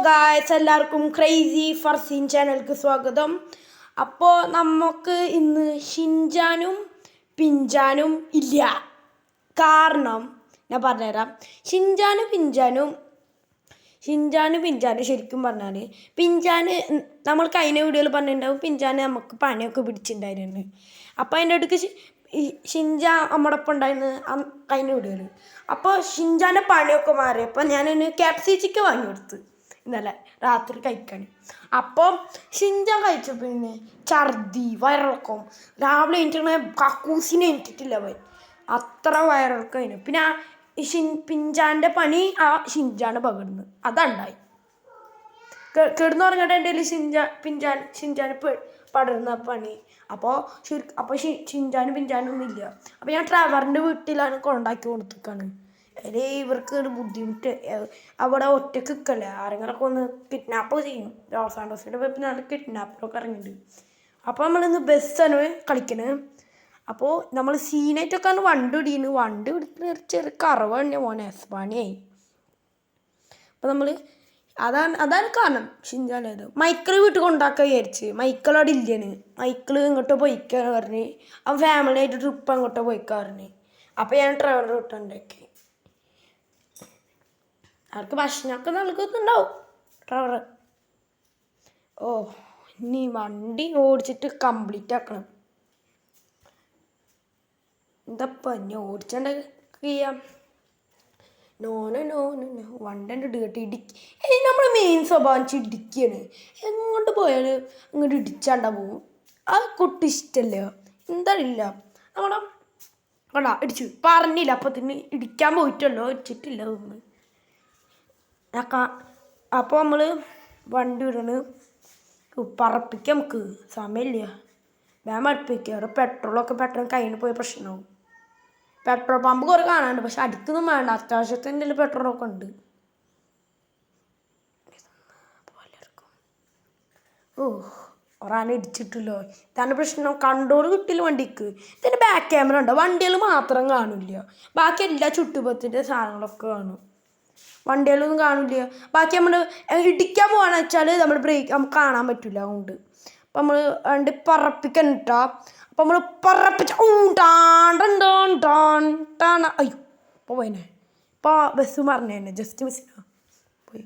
Guys, എല്ലാവർക്കും crazy Farseen ചാനലിലേക്ക് സ്വാഗതം. അപ്പോൾ നമുക്ക് ഇന്ന് ഷിൻചാനും പിഞ്ചാനും ഇല്ല. കാരണം ഞാൻ പറഞ്ഞുതരാം. ഷിൻചാനും പിഞ്ചാനും ശരിക്കും പറഞ്ഞാൽ പിഞ്ചാന് നമ്മൾ കഴിഞ്ഞ വീഡിയോയിൽ പറഞ്ഞിട്ടുണ്ടാവും. പിഞ്ചാന് നമുക്ക് പണിയൊക്കെ പിടിച്ചിട്ടുണ്ടായിരുന്നു. അപ്പോൾ അതിൻ്റെ അടുക്ക് ഷിൻചാൻ നമ്മുടെ ഒപ്പം ഉണ്ടായിരുന്നു കഴിഞ്ഞ വീഡിയോയിൽ. അപ്പോൾ ഷിൻചാൻ്റെ പണിയൊക്കെ മാറി. അപ്പോൾ ഞാനൊന്ന് ക്യാപ്സിച്ചിക്ക് വാങ്ങി കൊടുത്ത് ഇന്നലെ രാത്രി കഴിക്കാൻ. അപ്പോൾ ഷിൻചാൻ കഴിച്ച പിന്നെ ഛർദി, വയറിളക്കം. രാവിലെ എനിക്കങ്ങനെ കക്കൂസിനെ എനിക്കിട്ടില്ല പോയി, അത്ര വയറിളക്കം അതിന്. പിന്നെ പിഞ്ചാൻ്റെ പണി ആ ഷിൻചാൻ്റെ പകർന്ന് അതുണ്ടായി. കിടന്നു പറഞ്ഞിട്ട് എൻ്റെ കയ്യിൽ ഷിൻചാൻ പടരുന്ന പണി. അപ്പോൾ ഷിൻചാനും പിഞ്ചാനും ഒന്നും ഇല്ല. അപ്പോൾ ഞാൻ ട്രാവറിൻ്റെ വീട്ടിലാണ് കൊണ്ടാക്കി കൊടുത്തേക്കാണ്. അതിൽ ഇവർക്ക് ഒരു ബുദ്ധിമുട്ട്. അവിടെ ഒറ്റക്ക് നിൽക്കല്ലേ, ആരെങ്കിലൊക്കെ ഒന്ന് കിഡ്നാപ്പ് ചെയ്യും. ലോസ് ആൻഡോസിൻ്റെ വെപ്പിനാണ് കിഡ്നാപ്പറൊക്കെ ഇറങ്ങിയിട്ടുണ്ട്. അപ്പോൾ നമ്മളിന്ന് ബസ്സാണ് കളിക്കണത്. അപ്പോൾ നമ്മൾ സീനായിട്ടൊക്കെയാണ് വണ്ടി പിടിക്കുന്ന ചെറിയ കറവാണ് മോനെ, എസ്പാണിയായി. അപ്പോൾ നമ്മൾ അതാണ് കാരണം ഷിൻചാനത്. മൈക്കിൾ വീട്ടിൽ കൊണ്ടാക്കാൻ വിചാരിച്ച്. മൈക്കിൾ അവിടെ ഇല്ലാണ്. മൈക്കിൾ ഇങ്ങോട്ടോ പോയിക്കാന്ന് പറഞ്ഞ്, അവൻ ഫാമിലിയായിട്ട് ട്രിപ്പ് അങ്ങോട്ടോ പോയിക്കാ പറഞ്ഞ്. അപ്പോൾ ഞാൻ ട്രാവലർ വിട്ടുണ്ടാക്കി. അവർക്ക് ഭക്ഷണമൊക്കെ നൽകുന്നുണ്ടാവും ട്രാവലർ. ഇനി വണ്ടി ഓടിച്ചിട്ട് കംപ്ലീറ്റ് ആക്കണം. എന്തപ്പം ഇനി ഓടിച്ചണ്ട ചെയ്യാം. വണ്ടി ഇടുക്കി. നമ്മൾ മെയിൻ സ്വഭാവം ഇടുക്കിയാണ്. എങ്ങോട്ട് പോയാലും ഇങ്ങോട്ട് ഇടിച്ചാണ്ട പോകും. ആ കുട്ടി ഇഷ്ടമല്ല, എന്താണില്ല. നമ്മളെ ഇടിച്ചു പറഞ്ഞില്ല, അപ്പത്തിന് ഇടിക്കാൻ പോയിട്ടുണ്ടോ, ഇടിച്ചിട്ടില്ല തോന്നുന്നു. അപ്പോൾ നമ്മൾ വണ്ടി വിടണ് പറപ്പിക്കാം. നമുക്ക് സമയമില്ല, വേഗം അടുപ്പിക്കുക. അവിടെ പെട്രോളൊക്കെ പെട്ടെന്ന് കയ്യിൽ പോയ പ്രശ്നമാവും. പെട്രോൾ പമ്പ് കുറേ കാണാനുണ്ട്, പക്ഷെ അടുത്തൊന്നും വേണ്ട. അത്യാവശ്യത്തിൻ്റെ പെട്രോളൊക്കെ ഉണ്ട്. ഒരാനെ ഇടിച്ചിട്ടില്ലോ, ഇതാണ് പ്രശ്നം. കൺട്രോൾ കിട്ടില്ല വണ്ടിക്ക്. ഇതിൻ്റെ ബാക്ക് ക്യാമറ ഉണ്ടോ, വണ്ടികൾ മാത്രം കാണില്ല, ബാക്കി എല്ലാ ചുറ്റുപത്തിൻ്റെ സാധനങ്ങളൊക്കെ കാണും. വണ്ടികളൊന്നും കാണില്ല. ബാക്കി നമ്മൾ ഇടിക്കാൻ പോകാന്ന് വെച്ചാൽ നമ്മൾ ബ്രേക്ക് നമുക്ക് കാണാൻ പറ്റില്ല. അതുകൊണ്ട് അപ്പം നമ്മൾ വണ്ടി പറപ്പിക്കാൻ ഇട്ടാ. അപ്പം നമ്മൾ പറപ്പിച്ച അയ്യോ ഇപ്പോൾ പോയിനെ. ഇപ്പോൾ ബസ് മറിഞ്ഞു, ജസ്റ്റ് മിസ്സിനാ പോയി.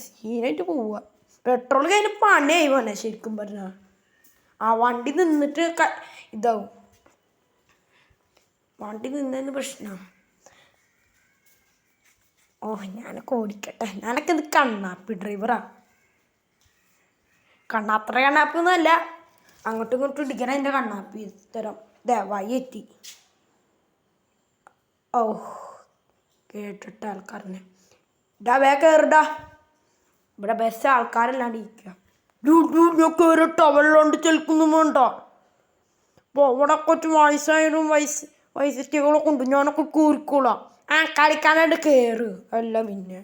സീനായിട്ട് പോവുക. പെട്രോൾ കഴിഞ്ഞ് പണിയായി പോനെ ശരിക്കും പറഞ്ഞാൽ. ആ വണ്ടി നിന്നിട്ട് ഇതാവും. വണ്ടി നിന്നതിന് പ്രശ്നമാണ്. ഞാനൊക്കെ ഓടിക്കട്ടെ. ഞാനൊക്കെ ഇത് കണ്ണാപ്പി ഡ്രൈവറാ. അത്ര കണ്ണാപ്പൊന്നും അല്ല, അങ്ങോട്ടും ഇങ്ങോട്ടും ഇടിക്കണം. എൻ്റെ കണ്ണാപ്പി തരം ദയവായി എത്തി. കേട്ടിട്ട് ആൾക്കാരനെ കയറിടാ. ഇവിടെ ബസ് ആൾക്കാരെല്ലാണ്ട് ഇരിക്കുക. കയറി ടവലിലോണ്ട് ചെലുക്കുന്നു വേണ്ട. അപ്പോൾ ഇവിടെ കുറച്ച് വയസ്സായാലും വയസ്സത്തികളൊക്കെ ഉണ്ട്. ഞാനൊക്കെ കയറിക്കോളാം. കളിക്കാനായിട്ട് കയറ്. അല്ല പിന്നെ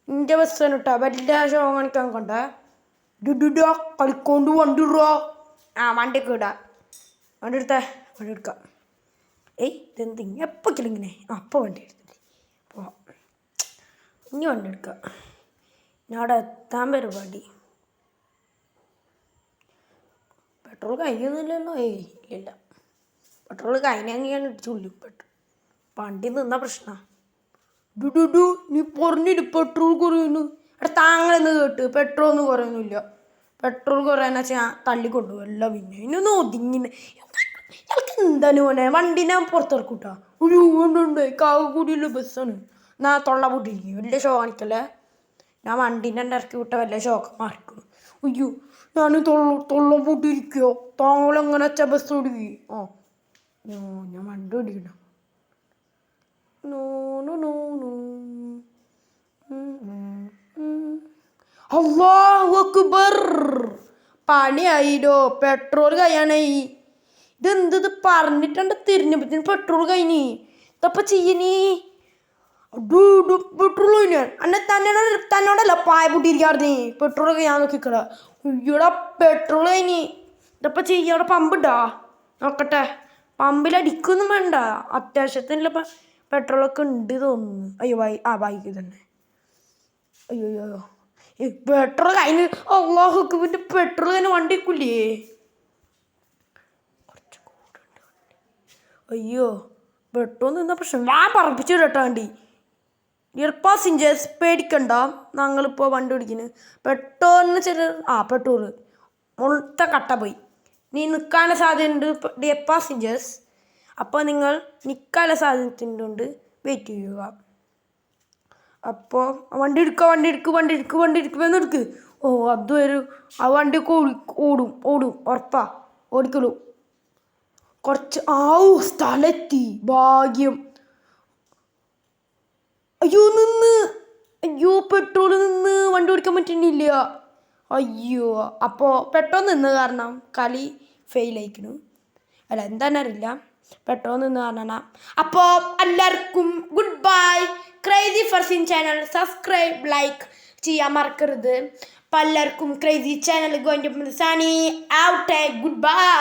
എൻ്റെ ബസ്സാണ് കേട്ടോ. വലിയ ഷോ കാണിക്കാൻ കണ്ടേ. കളിക്കൊണ്ട് വണ്ടി ഇടുക. വണ്ടിയൊക്കെ ഇടാം. വണ്ടി എടുക്കാം. ഇതെന്ത് എപ്പോഴെങ്കിലും ഇങ്ങനെ. അപ്പോൾ വണ്ടി എടുത്തില്ലേ. അപ്പോൾ ഇനി വണ്ടി എടുക്കാം. ഞാൻ അവിടെ എത്താൻ പരിപാടി. പെട്രോൾ കഴിയുന്നില്ലല്ലോ. ഇല്ല, പെട്രോൾ കഴിഞ്ഞെങ്കിൽ ഞാൻ ഇടിച്ചുള്ളൂ. വണ്ടി നിന്ന പ്രശ്നമാണ്. നീ പറഞ്ഞിട്ട് പെട്രോൾ കുറയുന്നു. താങ്കളെന്ന് കേട്ട് പെട്രോൾ ഒന്നും കുറയുന്നില്ല. പെട്രോൾ കുറയാന്ന് വെച്ചാൽ ഞാൻ തള്ളിക്കൊണ്ടുപോകും. എല്ലാം പിന്നെ ഇന്നൊന്നും ഒതുങ്ങിന്. ഞങ്ങൾക്ക് എന്താണ് പോനെ, വണ്ടിനെ പുറത്തിറക്കൂട്ടാ. ഒരു ഉണ്ട് കാവുകൂടിയുള്ള ബസ്സാണ്. ഞാൻ തൊള്ള പൊട്ടിയിരിക്കും. വലിയ ഷോ കാണിക്കല്ലേ. ഞാൻ വണ്ടീൻ്റെ ഇറക്കി വിട്ട വലിയ ഷോക്ക് മാറിക്കും. അയ്യോ, ഞാൻ തൊള്ള പൊട്ടിയിരിക്കുമോ. താങ്കളെങ്ങനെ വെച്ചാൽ ബസ് ഓടിക്കുക. ഞാൻ വണ്ടി ഓടിക്കണം. അല്ലാഹു അക്ബർ. പണിയായില്ലോ. പെട്രോൾ കഴിയാനായി. ഇതെന്ത് പറഞ്ഞിട്ടുണ്ട് തിരിഞ്ഞപ്പത്തിന് പെട്രോൾ കഴിഞ്ഞി. ഇതപ്പം ചെയ്യനീ. പെട്രോൾ കഴിഞ്ഞാൽ തന്നോടല്ല പായ പൊട്ടിയിരിക്കാറുന്നേ. പെട്രോൾ ഞാൻ നോക്കിക്കട. ഇവിടെ പെട്രോൾ കഴിഞ്ഞി. ഇതപ്പം ചെയ്യാം. അവിടെ പമ്പിട്ടാ നോക്കട്ടെ. പമ്പിലടിക്കൊന്നും വേണ്ട. അത്യാവശ്യത്തിനുള്ള പെട്രോളൊക്കെ ഉണ്ട് തോന്നുന്നു. അയ്യോ ബൈക്ക് തന്നെ. അയ്യോ പെട്രോൾ കഴിഞ്ഞ് അള്ളാഹുക്ക് പിന്നെ പെട്രോൾ തന്നെ വണ്ടി വെക്കൂലേ? അയ്യോ പെട്രോൾ നിന്ന പ്രശ്നം ഞാൻ പറപ്പിച്ചു കേട്ടോ വണ്ടി. ഡിയർ പാസഞ്ചേഴ്സ് പേടിക്കണ്ട, ഞങ്ങളിപ്പോൾ വണ്ടി ഓടിക്കുന്നു. പെട്രോളിന് പെട്രോൾ മുഴുത്ത കട്ട പോയി. നീ നിൽക്കാനുള്ള സാധ്യതയുണ്ട് ഡിയർ പാസഞ്ചേഴ്സ്. അപ്പോൾ നിങ്ങൾ നിൽക്കാനുള്ള സാധ്യതയുണ്ട്, വെയിറ്റ് ചെയ്യുക. അപ്പോൾ വണ്ടി എടുക്കുമെന്നെടുക്ക്. ഓ അതുവരും ആ വണ്ടിയൊക്കെ ഓടും ഉറപ്പാ, ഓടിക്കോളൂ. കുറച്ച് സ്ഥലത്തി ഭാഗ്യം. അയ്യോ പെട്രോൾ നിന്ന് വണ്ടി ഓടിക്കാൻ പറ്റുന്നില്ല. അയ്യോ അപ്പോൾ പെട്രോൾ നിന്ന് കാരണം കളി ഫെയിലായിക്കണു. അല്ല എന്താണെന്നറിയില്ല, പെട്രോൾ നിന്ന് കാരണം. അപ്പോൾ എല്ലാവർക്കും good bye. Crazy Farsin channel subscribe like ചെയ്യാൻ മറക്കരുത്. അപ്പോൾ എല്ലാവർക്കും crazy channel going to sign out. Good by.